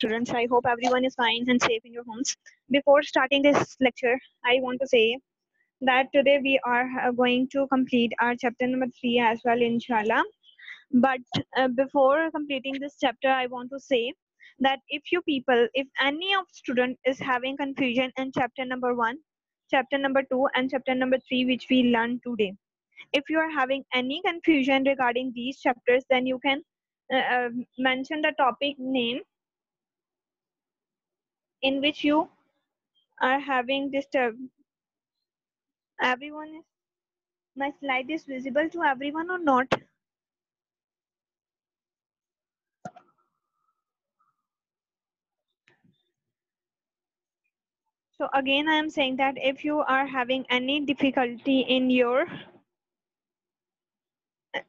students. I hope everyone is fine and safe in your homes. Before starting this lecture, I want to say that today we are going to complete our chapter number 3 as well, inshallah. But before completing this chapter, I want to say that if any of student is having confusion in chapter number 1, chapter number 2, and chapter number 3, which we learned today, if you are having any confusion regarding these chapters, then you can mention the topic name in which you are having disturb. Everyone is, my slide is visible to everyone or not? So again, I am saying that if you are having any difficulty in your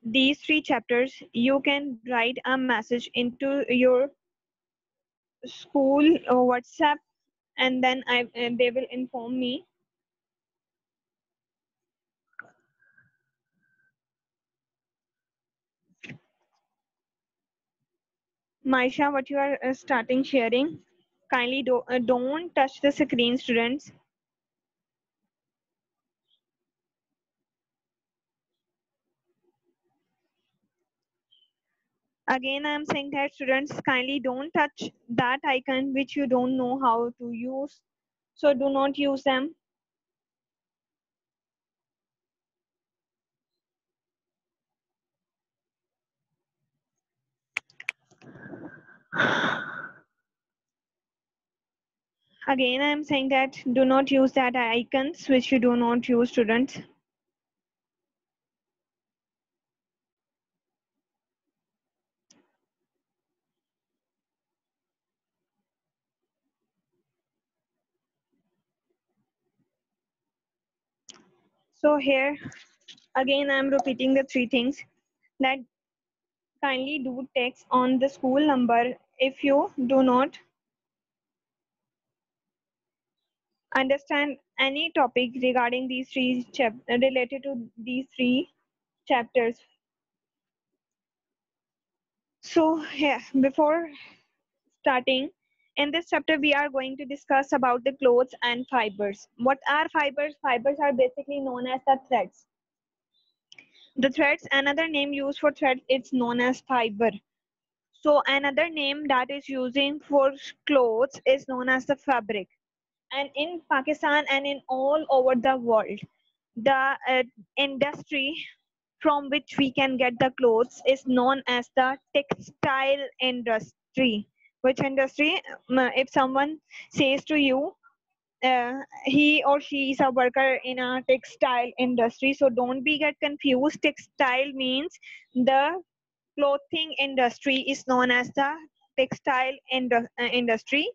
these 3 chapters, you can write a message into your school or WhatsApp, and then they will inform me. Maisha, what you are starting sharing? Kindly don't touch the screen, students. Again, I am saying that students kindly don't touch that icon which you don't know how to use. So do not use them. Again, I am saying that do not use that icons which you do not use, students. So here, again, I am repeating the 3 things that kindly do text on the school number if you do not understand any topic regarding these related to these 3 chapters. So yeah, before starting, in this chapter we are going to discuss about the clothes and fibers. What are fibers? Fibers are basically known as the threads. The threads, another name used for threads, it's known as fiber. So another name that is using for clothes is known as the fabric. And in Pakistan and in all over the world, the industry from which we can get the clothes is known as the textile industry. Which industry? If someone says to you, he or she is a worker in a textile industry, so don't be get confused. Textile means the clothing industry is known as the textile industry.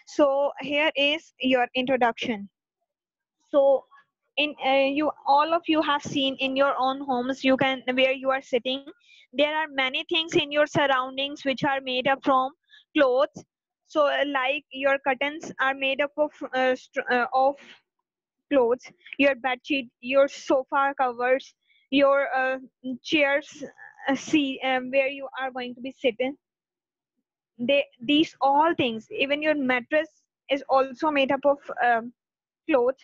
So here is your introduction. So in you all of you have seen in your own homes, you can where you are sitting, there are many things in your surroundings which are made up from clothes. So like your curtains are made up of clothes, your bed sheet, your sofa covers, your chairs, where you are going to be sitting, these all things, even your mattress is also made up of clothes.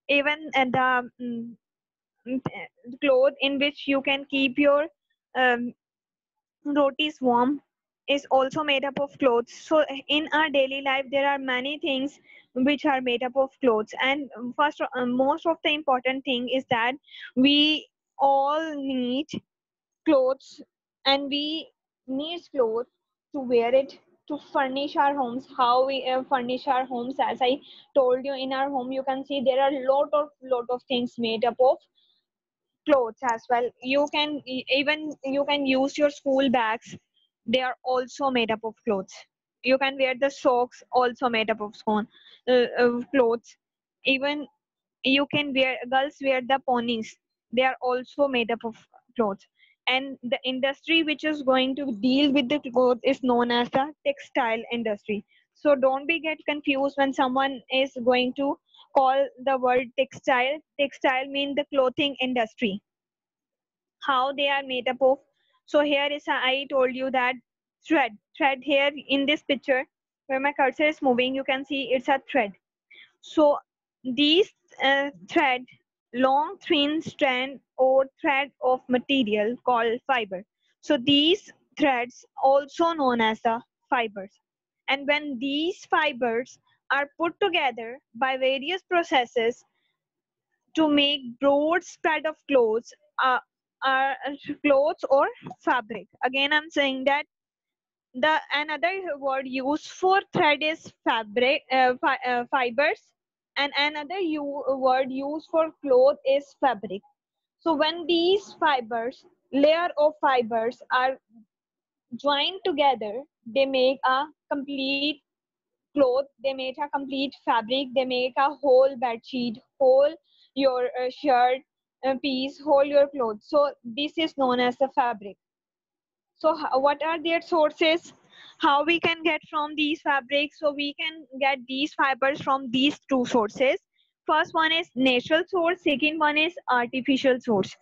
Even the cloth in which you can keep your um, rotis warm is also made up of clothes. So in our daily life there are many things which are made up of clothes. And most of the important thing is that we all need clothes, and we need clothes to wear it, to furnish our homes. How we furnish our homes, as I told you, in our home you can see there are lot of things made up of clothes as well. You can even you can use your school bags, they are also made up of clothes. You can wear the socks, also made up of clothes. Even you can wear, girls wear the ponies, they are also made up of clothes. And the industry which is going to deal with the clothes is known as the textile industry. So don't be get confused when someone is going to call the word textile. Textile mean the clothing industry, how they are made up of. So here is I told you that thread here in this picture, where my cursor is moving, you can see it's a thread. So these thread, long thin strand or thread of material called fiber. So these threads also known as the fibers. And when these fibers are put together by various processes to make broad spread of clothes, uh, clothes or fabric. Again, I'm saying that the another word used for thread is fabric, fibers, and another word used for cloth is fabric. So when these fibers, layer of fibers are joined together, they make a complete cloth, they make a complete fabric, they make a whole bed sheet, whole your shirt piece, whole your clothes. So this is known as the fabric. So what are their sources? How we can get from these fabrics? So we can get these fibers from these two sources. First one is natural source, second one is artificial source.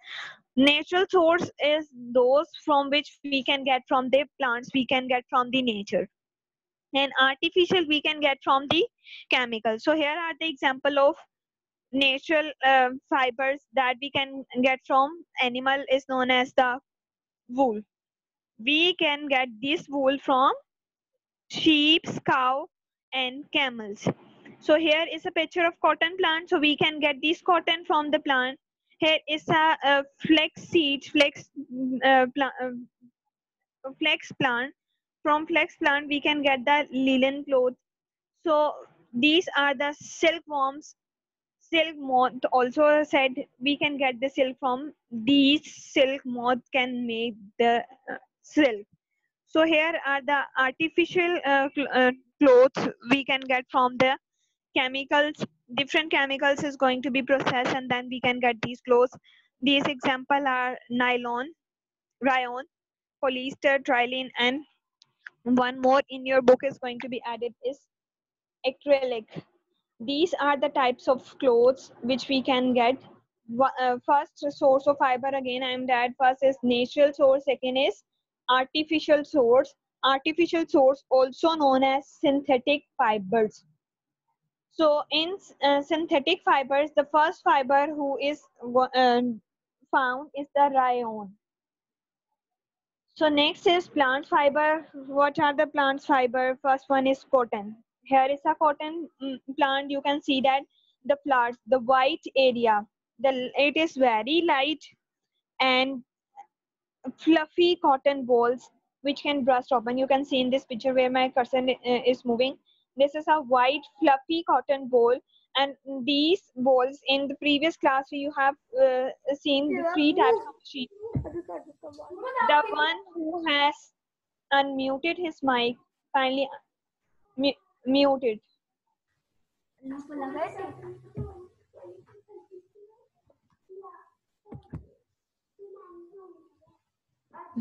Natural source is those from which we can get from the plants, we can get from the nature. And artificial we can get from the chemicals. So here are the example of natural fibers that we can get from animal is known as the wool. We can get this wool from sheep, cow, and camels. So here is a picture of cotton plant. So we can get this cotton from the plant. Here is a flax seed, flax plant. From flax plant, we can get the linen cloth. So these are the silkworms. Silk moth also said we can get the silk from these. Silk moth can make the silk. So here are the artificial clothes we can get from the chemicals. Different chemicals is going to be processed and then we can get these clothes. These example are nylon, rayon, polyester, trilene, and one more in your book is going to be added is acrylic. These are the types of clothes which we can get. First source of fiber, again I'm that first is natural source, second is artificial source. Artificial source also known as synthetic fibers. So in synthetic fibers, the first fiber who is found is the rayon. So next is plant fiber. What are the plant fiber? First one is cotton. Here is a cotton plant. You can see that the flowers, the white area, it is very light and fluffy cotton balls which can burst open. You can see in this picture where my cursor is moving. This is a white fluffy cotton ball, and these balls in the previous class you have seen the three types of sheep. The one who has unmuted his mic, kindly mute it.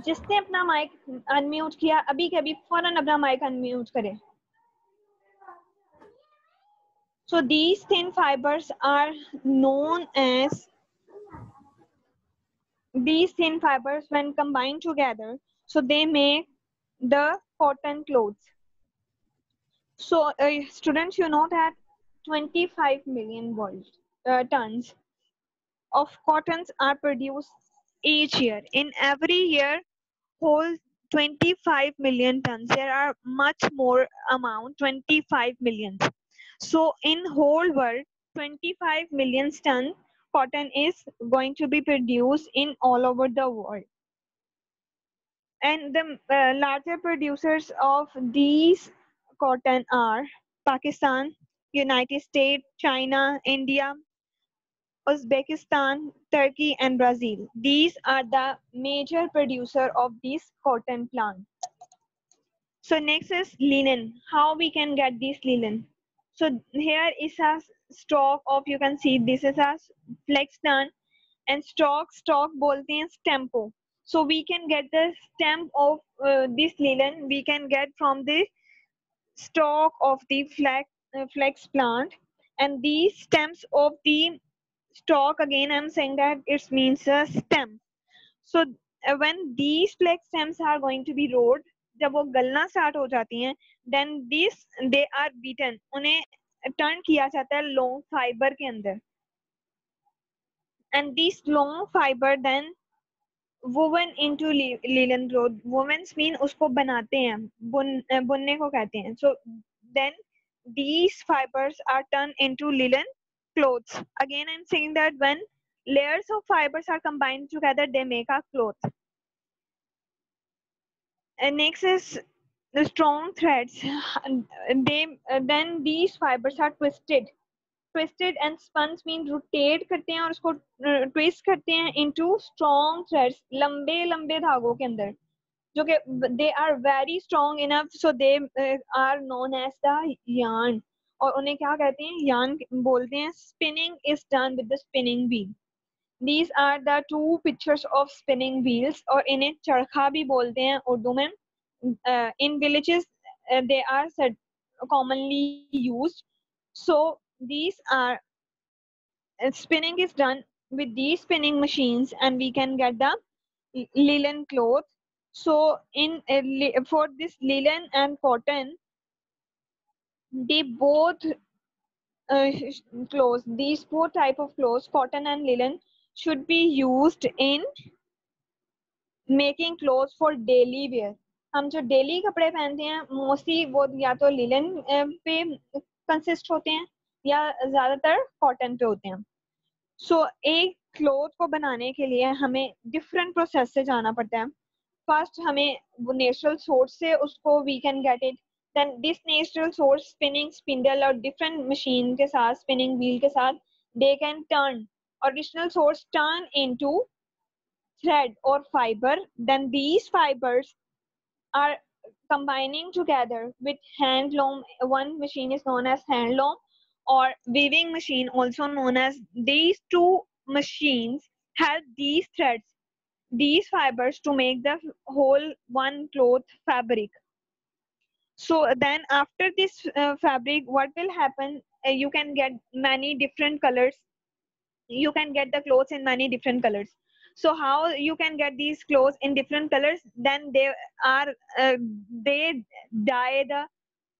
जिसने अपना mic unmute किया अभी के अभी फौरन अपना mic unmute करे. So these thin fibers are known as, these thin fibers when combined together, so they make the cotton clothes. So students, you know that 25 million tons of cottons are produced each year. In every year, whole 25 million tons. There are much more amount, 25 million. So in whole world, 25 million ton cotton is going to be produced in all over the world. And the larger producers of these cotton are Pakistan, United States, China, India, Uzbekistan, Turkey, and Brazil. These are the major producer of this cotton plant. So next is linen. How we can get this linen? So here is a stalk of, you can see this is a flex plant, and stalk bolte hain stem ko. So we can get the stem of this linen. We can get from the stalk of the flex plant, and these stems of the stalk, again I'm saying that it means a stem. So when these flex stems are going to be rolled, जब वो गलना start हो जाती हैं, then this they are beaten, उन्हें turn किया जाता है long fibre के अंदर, and this long fibre then woven into linen cloth. Wovens mean उसको बनाते हैं, बुनने को कहते हैं। So then these fibers are turned into linen clothes. Again, I'm saying that when layers of fibers are combined together, they make a cloth. And next is the strong threads. They then these fibers are twisted and spun mean rotate करते हैं और उसको twist करते हैं into strong threads, लंबे लंबे धागों के अंदर, जो कि they are very strong enough, so they are known as the yarn, और उन्हें क्या कहते हैं, yarn बोलते हैं। spinning is done with the spinning wheel. These are the two pictures of spinning wheels, और इन्हें चरखा भी बोलते हैं उर्दू में। In villages they are commonly used. So these are spinning is done with these spinning machines, and we can get the linen cloth. So in for this linen and cotton, they both clothes, these both type of clothes, cotton and linen, should be used in making clothes for daily wear. हम जो daily कपड़े पहनते हैं mostly वो या तो linen पे consist होते हैं या ज्यादातर कॉटन पे होते हैं। सो एक क्लोथ को बनाने के लिए हमें डिफरेंट प्रोसेस से जाना पड़ता है। फर्स्ट हमें वो नेचुरल सोर्स से उसको we can get it, then this natural source spinning spindle और डिफरेंट मशीन के साथ, स्पिनिंग व्हील के साथ, they can turn original source turn into thread or fiber, then these fibers are combining together with hand loom. One machine is known as hand loom or weaving machine, also known as. These two machines help these threads, these fibers, to make the whole one cloth fabric. So then after this fabric, what will happen, you can get many different colors, you can get the clothes in many different colors. So how you can get these clothes in different colors, then they are they dye the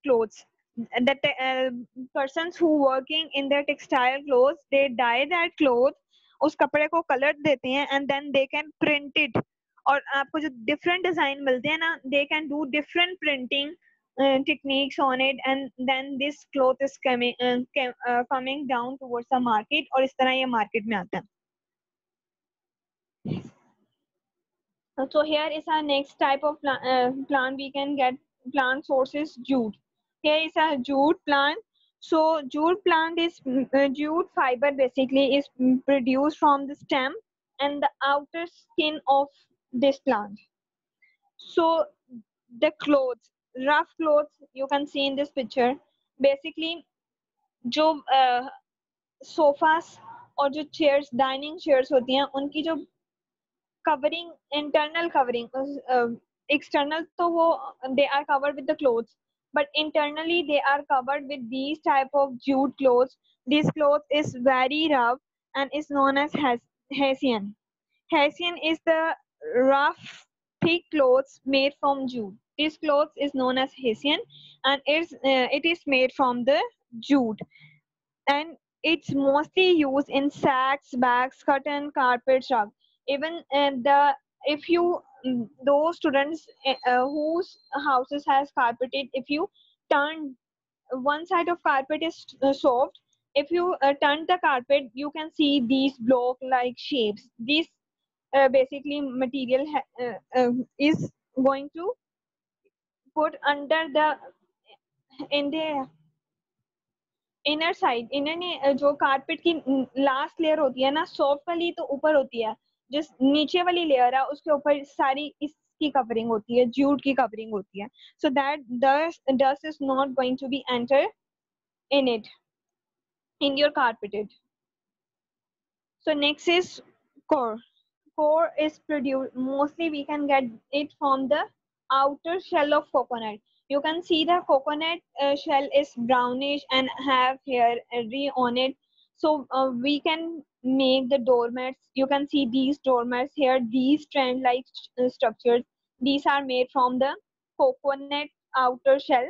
clothes. The persons who working in their textile clothes, they dye that cloth, उस कपड़े को colour देते हैं, and then they can print it, और आपको जो different design मिलते हैं ना, they can do different printing techniques on it, and then this cloth is coming down towards the market, और इस तरह ये market में आता है। So here is our next type of plant we can get. Plant source is jute. Here is a jute plant. So jute plant is jute fiber basically is produced from the stem and the outer skin of this plant. So the clothes, rough clothes you can see in this picture, basically जो sofas और जो chairs, dining chairs होती हैं, उनकी जो covering, internal covering, external तो वो they are covered with the clothes, but internally they are covered with these type of jute clothes. This cloth is very rough and is known as hessian. Hessian is the rough thick clothes made from jute. This cloth is known as hessian, and it is made from the jute, and it's mostly used in sacks, bags, curtain, carpets, rug. Even the if you those students whose houses has carpeted, if you turn one side of carpet is soft, if you turn the carpet, you can see these block like shapes. This basically material is going to put under the in the inner side, inner ने जो carpet की last layer होती है ना, soft वाली तो ऊपर होती है, जिस नीचे वाली लेयर है उसके ऊपर सारी इसकी कवरिंग होती है, जूट की कवरिंग होती है, so that dust is not going to be enter in it, in your carpeted. So next is core. Core is produced, mostly we can get it from the outer shell of coconut. You can see the coconut shell is brownish and have hair on it. So we can make the doormats. You can see these doormats here, these trend like structures. These are made from the coconut outer shell.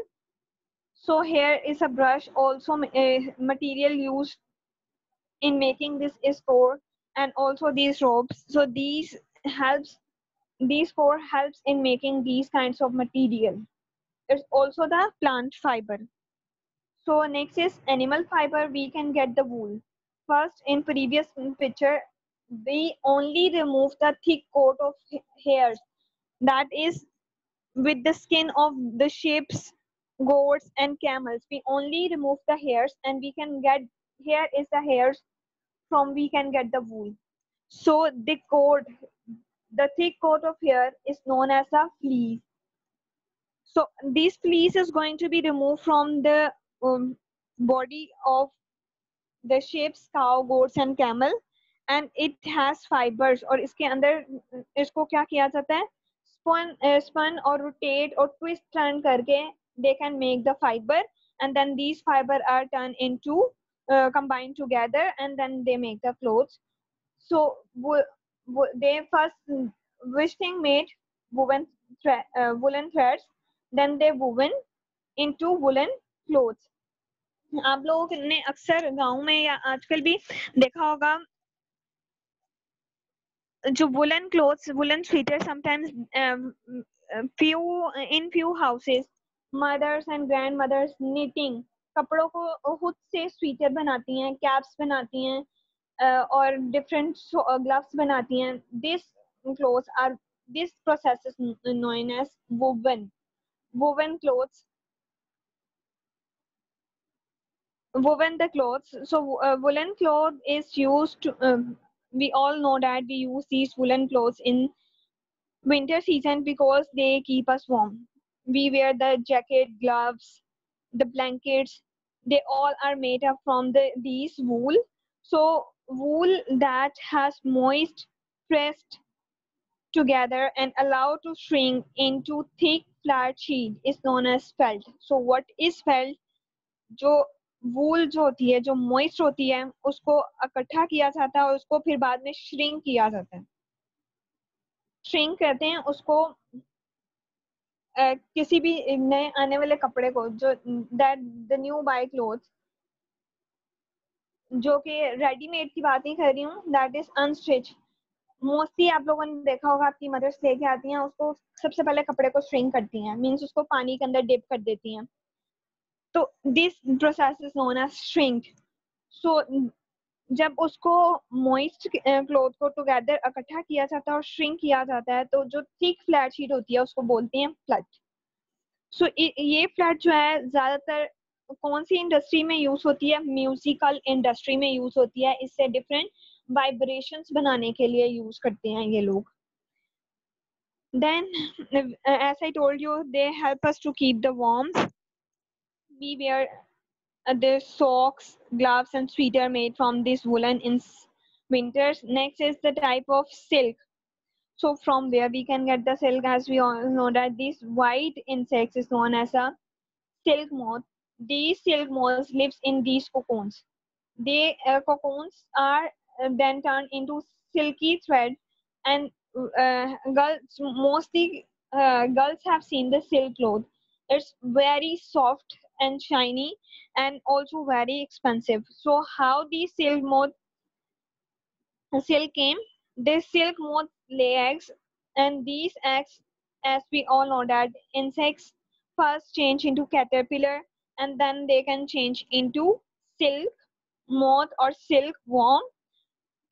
So here is a brush, also a material used in making this score, and also these ropes. So these four helps in making these kinds of material. It's also the plant fiber. So next is animal fiber. We can get the wool. First, in previous picture, we only remove the thick coat of hairs, that is with the skin of the sheep, goats and camels. We only remove the hairs, and we can get, here is the hairs from we can get the wool. So the thick coat of hair is known as a fleece. So this fleece is going to be removed from the body of the sheep, cow, goats and camel, and it has fibers. और इसके अंदर इसको क्या किया जाता है, spun or rotate or twist turn करके they can make the fiber, and then these fiber are turned into combined together, and then they make the clothes. So they first which thing made woolen threads, then they woven into woolen clothes. आप लोगों ने अक्सर गांव में या आजकल भी देखा होगा, जो woolen clothes, woolen sweater, sometimes few houses mothers and grandmothers knitting, कपड़ों को खुद से स्वेटर बनाती हैं, कैप्स बनाती हैं, और different gloves बनाती हैं. This process is known as woven clothes. Woven the clothes. So woolen cloth is used to, we all know that we use these woolen clothes in winter season because they keep us warm. We wear the jacket, gloves, the blankets, they all are made up from these wool. So wool that has moist pressed together and allowed to shrink into thick flat sheet is known as felt. So what is felt? जो वूल जो होती है, जो moist होती है, उसको इकट्ठा किया जाता है और उसको फिर बाद में श्रिंक किया जाता है. श्रिंक कहते हैं उसको किसी भी नए आने वाले कपड़े को, जो that the new bye clothes, जो कि रेडीमेड की बात नहीं कर रही हूँ, दैट इज अनस्टिच. मोस्टली आप लोगों ने देखा होगा, आपकी मदर्स लेके आती हैं, उसको सबसे पहले कपड़े को श्रिंक करती हैं, मीन्स उसको पानी के अंदर डिप कर देती हैं. तो this process is known as shrink. So जब उसको मॉइस्ट क्लॉथ को टुगेदर इकट्ठा किया जाता है और श्रिंक किया जाता है, तो जो थिक फ्लैट शीट होती है उसको बोलते हैं फ्लैट. सो ये फ्लैट जो है ज्यादातर कौन सी इंडस्ट्री में यूज होती है? म्यूजिकल इंडस्ट्री में यूज होती है. इससे डिफरेंट वाइब्रेशंस बनाने के लिए यूज करते हैं ये लोग. Then as I told you, they help us to keep the warmth. We wear the socks, gloves and sweater made from this woolen in winters. Next is the type of silk. So from where we can get the silk? As we all know that this white insect is known as a silk moth. These silk moths lives in these cocoons. They cocoons are then turned into silky thread, and girls mostly girls have seen the silk cloth. It's very soft and shiny and also very expensive. So how the silk came? This silk moth lay eggs, and these eggs, as we all know that insects first change into caterpillar, and then they can change into silk moth or silkworm.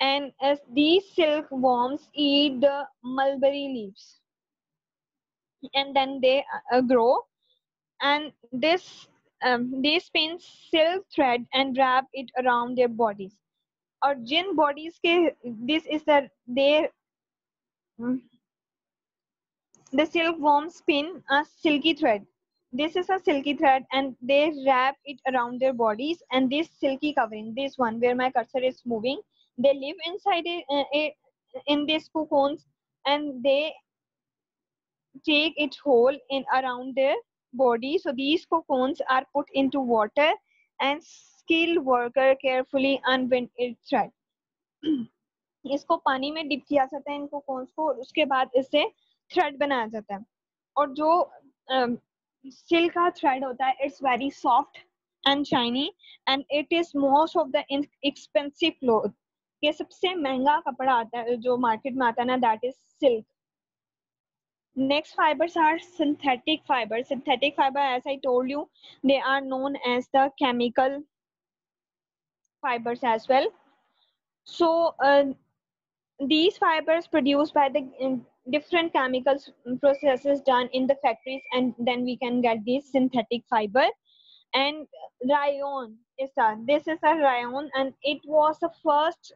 And as these silkworms eat the mulberry leaves, and then they grow, and they spin silk thread and wrap it around their bodies. और जिन bodies के this is the silkworm spin a silky thread. This is a silky thread, and they wrap it around their bodies, and this silky covering, this one where my cursor is moving, they live inside in these cocoons, and they take it whole in around their body. So these cocoons are put into water, and skilled worker carefully unwind its thread. इसको पानी में dip किया जाता है इन कोकोन्स को, और उसके बाद इससे थ्रेड बनाया जाता है. और जो सिल्क का थ्रेड होता है, it's very soft and shiny and it is most of the expensive cloth. ये सबसे महंगा कपड़ा आता है जो मार्केट में आता है ना, that is silk. Next fibers are synthetic fibers. Synthetic fiber, as I told you, they are known as the chemical fibers as well. So these fibers produced by the different chemicals processes done in the factories, and then we can get this synthetic fiber. And rayon is this is a rayon, and it was the first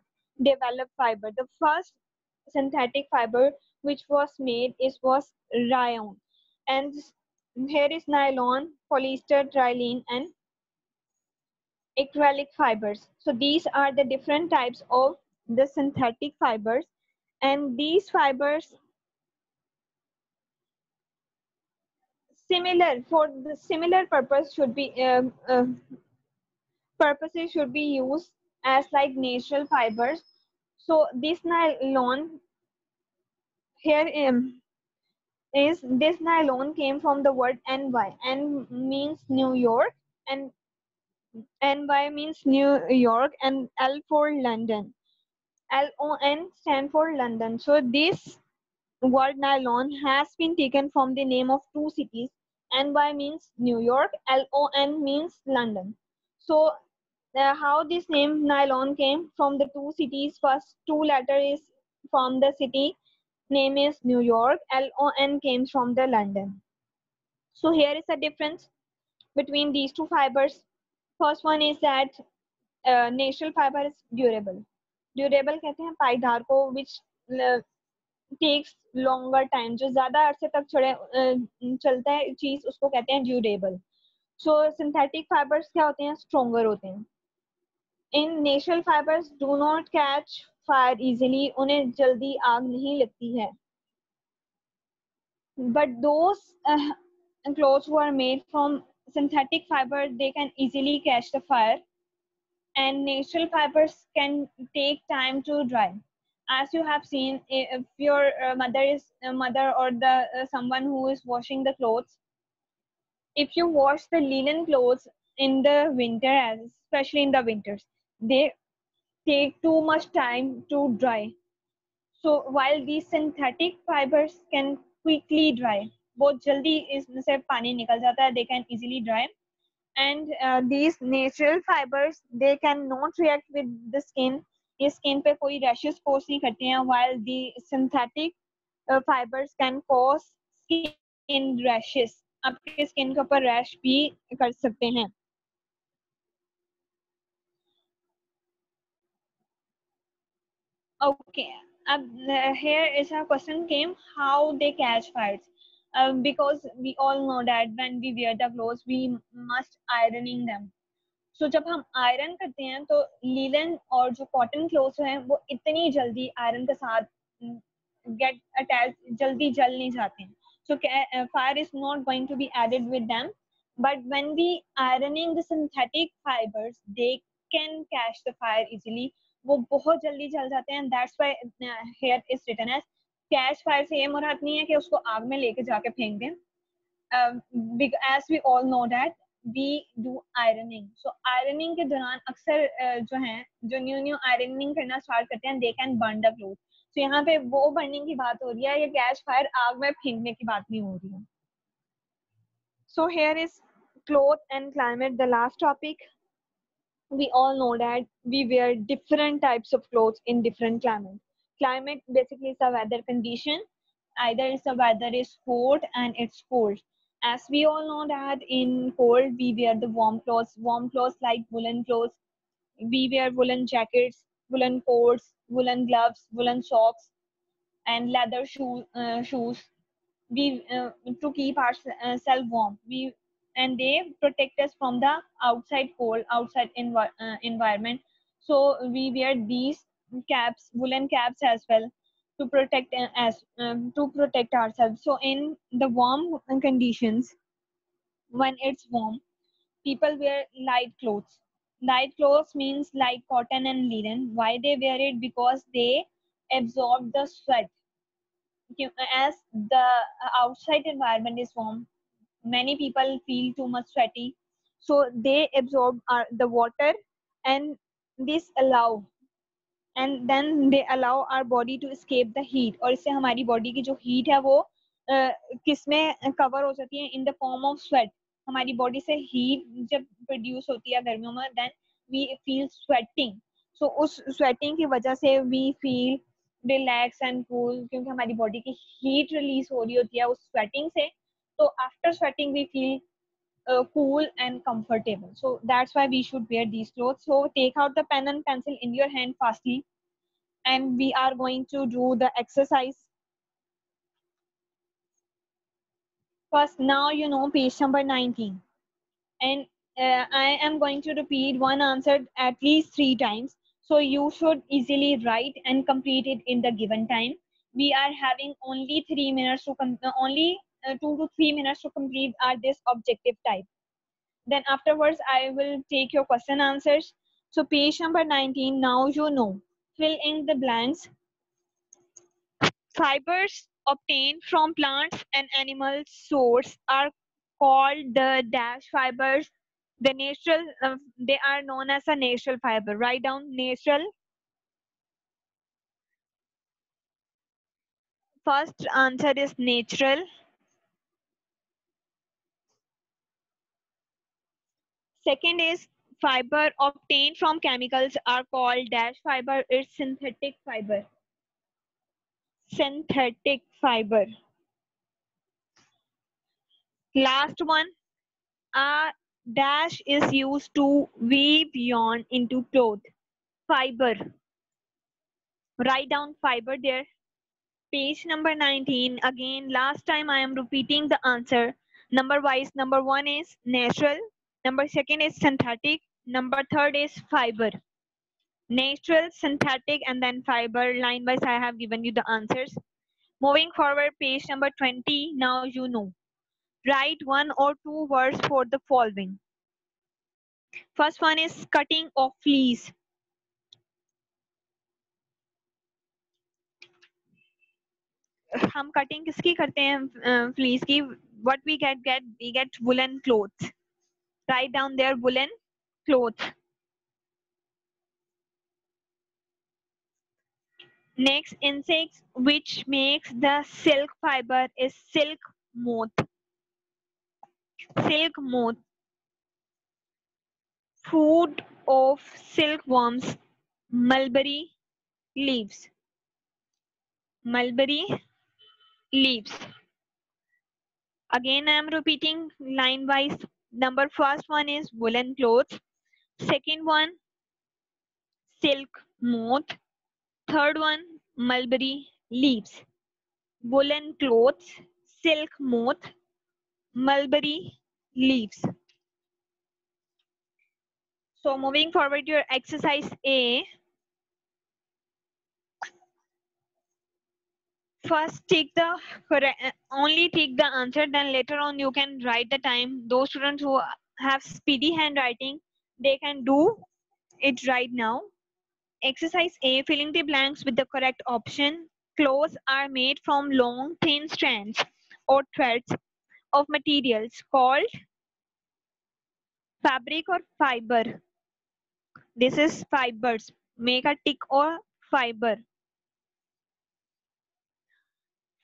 developed fiber. The first synthetic fiber which was made is was rayon. And here is nylon, polyester, trilene, and acrylic fibers. So these are the different types of the synthetic fibers, and these fibers similar for the similar purpose should be purposes should be used as like natural fibers. So this nylon here is this nylon came from the word NY. N means New York, and NY means New York, and L for London. LON stand for London. So this word nylon has been taken from the name of two cities. NY means New York, LON means London. So how this name nylon came from the two cities, first two letter is from the city name is New York, LON came from the London. So here is a difference between these two fibers. First one is that natural fiber is durable. Durable कहते हैं पाईदार को, which takes longer time, जो ज्यादा अरसे तक चलता है चीज, उसको कहते हैं ड्यूरेबल. सो सिंथेटिक फाइबर्स क्या होते हैं, स्ट्रोंगर होते हैं. In natural fibres do not catch fire easily, उन्हें जल्दी आग नहीं लगती है. But those clothes who are made from synthetic fiber, they can easily catch the fire, and natural fibers can take time to dry. As you have seen, if your mother is mother or the someone who is washing the clothes, if you wash the linen clothes in the winter, especially in the winters, they take too much time to dry. So while these synthetic fibers can quickly dry, बहुत जल्दी इसमें से पानी निकल जाता है, they can easily dry. And these natural fibers, they can not react with the skin. ये skin पे कोई rashes cause नहीं करते हैं, while the synthetic fibers can cause skin rashes. आपके skin के ऊपर rash भी कर सकते हैं. Okay, here is a question came, how they catch fires. Because we all know that when we wear the clothes, we must ironing them. So जब हम iron करते हैं तो लीलन और जो कॉटन क्लोथ्स हैं वो इतनी जल्दी आयरन के साथ गेट अटैच, जल्दी जल नहीं जाते हैं. So fire is not going to be added with them. But when we ironing the synthetic fibers, they can catch the fire easily. वो बहुत जल्दी जल जाते हैं. That's why here is written as catch fire. से ये मुराद नहीं है कि उसको आग में लेके जाके फेंक दें. As we all know that we do ironing. So ironing के दौरान अक्सर जो हैं, जो न्यू ironing करना start करते हैं, they can burn the clothes. So यहाँ पे वो burning की बात हो रही है, ये catch fire आग में फेंकने की बात नहीं हो रही है. So here is cloth and climate, the last topic. We all know that we wear different types of clothes in different climates. Climate basically is a weather condition. Either it's the weather is hot and it's cold. As we all know that in cold we wear the warm clothes like woolen clothes. We wear woolen jackets, woolen coats, woolen gloves, woolen socks, and leather shoes. We to keep ourselves warm. And they protect us from the outside cold, outside environment. So we wear these caps, woolen caps as well, to protect to protect ourselves. So in the warm conditions, when it's warm, people wear light clothes. Light clothes means like cotton and linen. Why they wear it? Because they absorb the sweat. As the outside environment is warm, many people feel too much sweaty, so they absorb the water, and this allow and then they allow our body to escape the heat, और इससे हमारी body की जो heat है वो किस में cover हो जाती है, in the form of sweat. हमारी body से heat जब produce होती है गर्मियों में, then we feel sweating. So उस sweating की वजह से we feel relax and cool, क्योंकि हमारी body की heat release हो रही होती है उस sweating से. So after sweating we feel cool and comfortable. So that's why we should wear these clothes. So take out the pen and pencil in your hand fastly, and we are going to do the exercise. First, now you know page number 19, and I am going to repeat one answer at least 3 times, so you should easily write and complete it in the given time. We are having only 3 minutes to 2 to 3 minutes to complete this objective type. Then afterwards I will take your question answers. So page number 19, now you know. Fill in the blanks. Fibers obtained from plants and animal source are called the dash fibers. The natural, they are known as a natural fiber. Write down natural. First answer is natural. Second is fiber obtained from chemicals are called dash fiber. It's synthetic fiber. Synthetic fiber. Last one, a dash is used to weave yarn into cloth. Fiber. Write down fiber there. Page number 19. Again, last time I am repeating the answer. Number wise, number one is natural. Number second is synthetic. Number third is fiber. Natural, synthetic, and then fiber. Line wise, I have given you the answers. Moving forward, page number 20. Now you know. Write one or two words for the following. First one is cutting of fleece. हम cutting किसकी करते हैं fleece की? What we get woolen clothes. Write down there woolen clothes. Next, insects which makes the silk fiber is silk moth. Silk moth. Food of silkworms, mulberry leaves. Mulberry leaves. Again, I am repeating line wise. Number first one is woolen clothes. Second one, silk moth. Third one, mulberry leaves. Woolen clothes, silk moth, mulberry leaves. So moving forward to your exercise A. First only take the answer, then later on you can write the time. Those students who have speedy handwriting, they can do it right now. Exercise A, filling the blanks with the correct option. Clothes are made from long thin strands or threads of materials called fabric or fiber. This is fibers. Make a tick or fiber.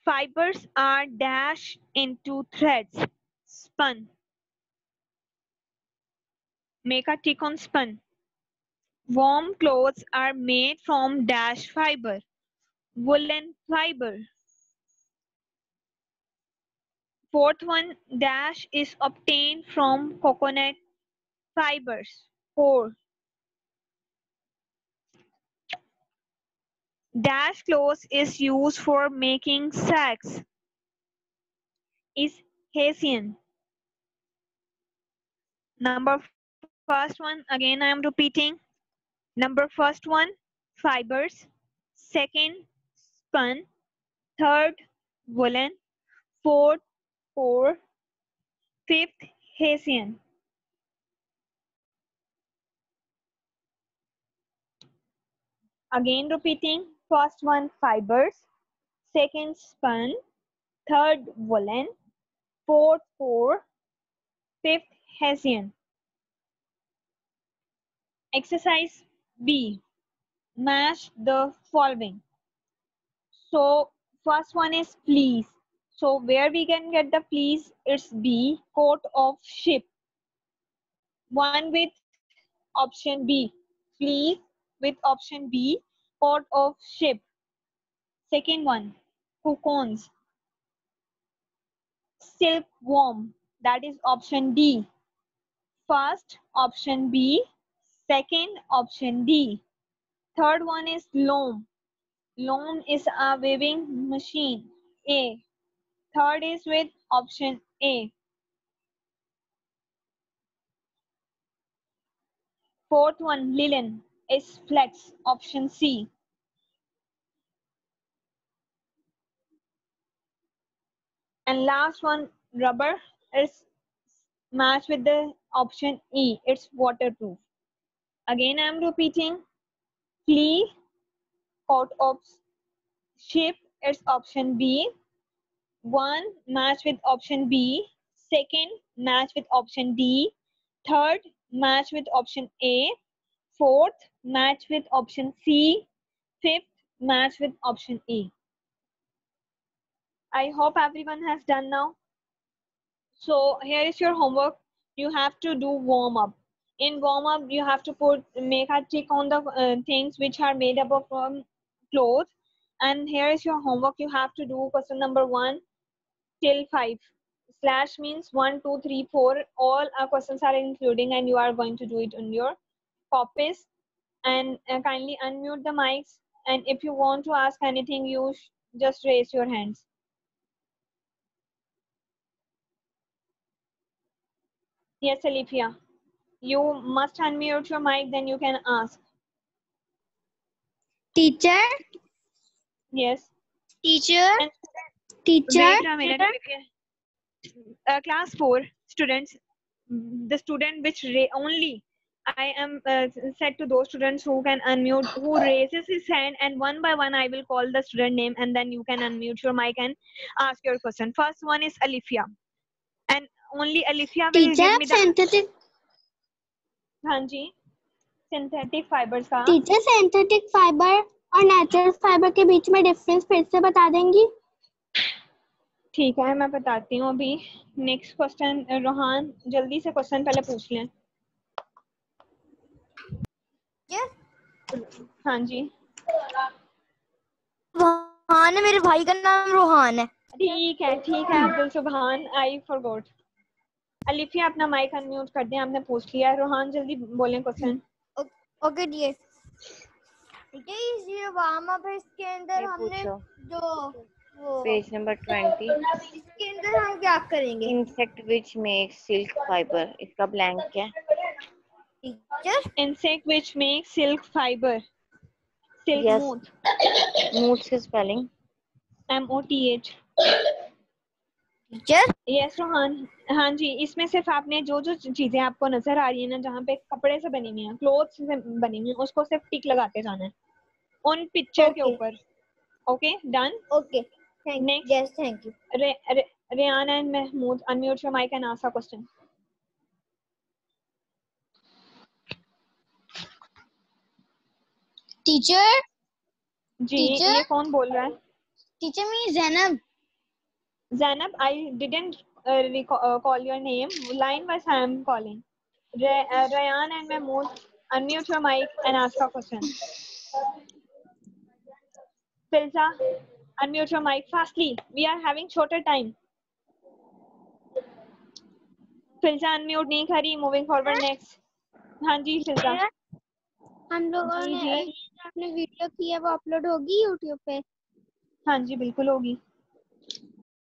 Fibers are dashed into threads. Spun. Make a tick on spun. Warm clothes are made from dash fiber. Woolen fiber. Fourth one, dash is obtained from coconut fibers. 4. Dash cloth is used for making sacks. Is Hessian. Number first one, again I am repeating. Number first one, fibers. Second, spun. Third, woolen. Fourth, 4. Fifth, Hessian. Again repeating. First one, fibers. Second, spun. Third, woolen. Fourth, 4. Fifth, Hessian. Exercise B. Match the following. So first one is please. So where we can get the please? It's B. Coat of ship. One with option B. Please with option B. Coat of ship. Second one, cocoons. Silkworm. That is option D. First option B. Second option D. Third one is loom. Loom is a weaving machine. A. Third is with option A. Fourth one, linen, is flex, option C. And last one, rubber, is matched with the option E. It's waterproof. Again, I am repeating. Flea, coat of ship, it's option B. One, match with option B. Second, match with option D. Third, match with option A. Fourth, match with option C. Fifth, match with option E. I hope everyone has done now. So here is your homework. You have to do warm up. In warm up, you have to make a tick on the things which are made up of clothes. And here is your homework. You have to do question number 1 till 5. Slash means 1, 2, 3, 4. All our questions are including, and you are going to do it on your copies. And kindly unmute the mics. And if you want to ask anything, you just raise your hands. Yes, Alifia. You must unmute your mic, then you can ask. Teacher? Yes. Teacher? And Teacher? wait a minute. Class 4 students, the student which only I am said to those students who can unmute, who raises his hand, and one by one I will call the student name, and then you can unmute your mic and ask your question. First one is Alifia, and only Alifia will Teacher, give me the synthetic. हाँ जी, synthetic fibers का. Teacher synthetic fibre और natural fibre के बीच में difference फिर से बता देंगी? ठीक है, मैं बताती हूँ अभी. नेक्स्ट क्वेश्चन, रोहान जल्दी से क्वेश्चन पहले पूछ लें. हाँ जी. रोहान है, मेरे भाई का नाम रोहान है. ठीक है अब्दुल सुभान, आई फॉरगॉट. अलिफिया अपना माइक अनम्यूट कर दें, आपने पूछ लिया. रोहान जल्दी बोलें क्वेश्चन. Okay dear. ये वार्म अप है, इसके अंदर हमने जो पेज नंबर 20. इसके अंदर हम क्या करेंगे? Insect which make silk fibre. इसका ब्लैंक क्या है? Teacher, insect which make silk fibre. Silk Yes. Moth से spelling MOTH. Teacher. Yes Rohan. हाँ जी, इसमें सिर्फ आपने जो जो चीजें आपको नजर आ रही है ना, जहाँ पे कपड़े से बनी हुई है, क्लोथ से बनी हुई है, उसको सिर्फ टिक लगाते जाना है उन पिक्चर के ऊपर. Okay done. Okay next. Yes thank you. Rayan and Mahmood, unmute your mic and ask a question. Teacher ji ये कौन बोल रहा है? Teacher me Zainab. Zainab, I didn't call your name. Line wise I am calling. Rayan and Mahmood, unmute your mic and ask a question. Filza, unmute your mic fastly. We are having shorter time. Filza unmute नहीं करी. Moving forward next. हाँ जी फिल्जा. हम लोगों ने आपने video की है, वो अपलोड होगी यूट्यूब पे? हाँ जी बिल्कुल होगी.